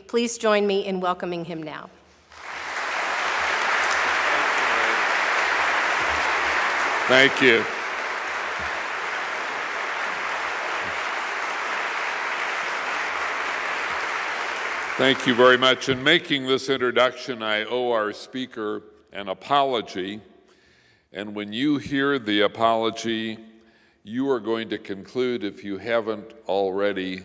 Please join me in welcoming him now. Thank you. Thank you very much. In making this introduction, I owe our speaker an apology. And when you hear the apology, you are going to conclude, if you haven't already,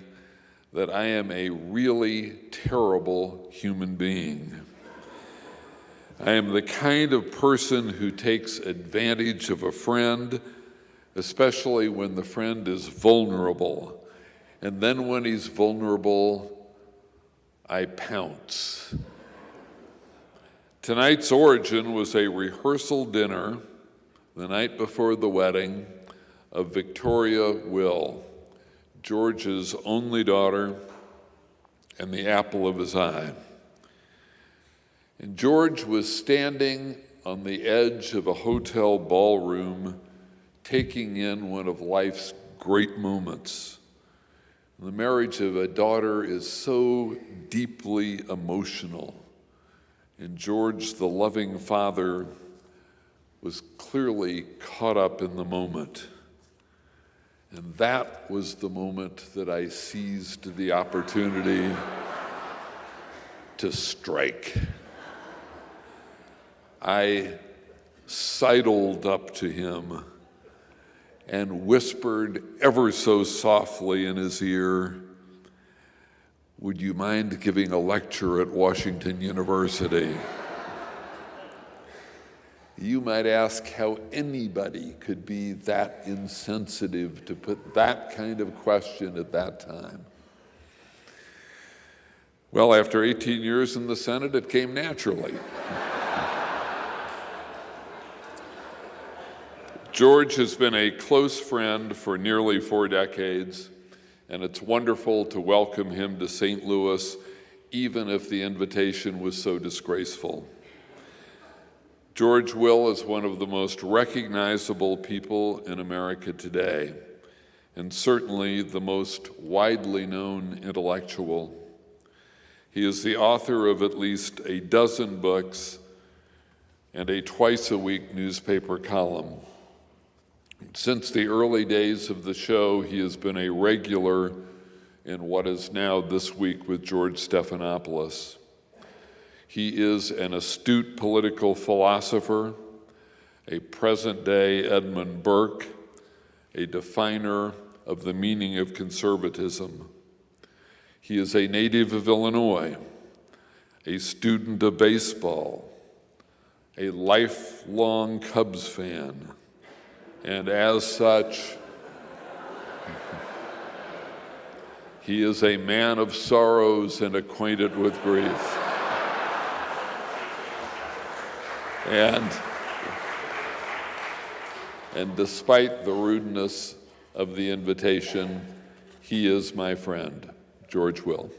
that I am a really terrible human being. I am the kind of person who takes advantage of a friend, especially when the friend is vulnerable. And then when he's vulnerable, I pounce. Tonight's origin was a rehearsal dinner the night before the wedding of Victoria Will, George's only daughter and the apple of his eye. And George was standing on the edge of a hotel ballroom, taking in one of life's great moments. The marriage of a daughter is so deeply emotional, and George, the loving father, was clearly caught up in the moment. And that was the moment that I seized the opportunity to strike. I sidled up to him and whispered ever so softly in his ear, "Would you mind giving a lecture at Washington University?" You might ask how anybody could be that insensitive to put that kind of question at that time. Well, after 18 years in the Senate, it came naturally. George has been a close friend for nearly 4 decades, and it's wonderful to welcome him to St. Louis, even if the invitation was so disgraceful. George Will is one of the most recognizable people in America today, and certainly the most widely known intellectual. He is the author of at least a dozen books and a twice-a-week newspaper column. Since the early days of the show, he has been a regular in what is now This Week with George Stephanopoulos. He is an astute political philosopher, a present-day Edmund Burke, a definer of the meaning of conservatism. He is a native of Illinois, a student of baseball, a lifelong Cubs fan, and as such, he is a man of sorrows and acquainted with grief. And despite the rudeness of the invitation, he is my friend, George Will.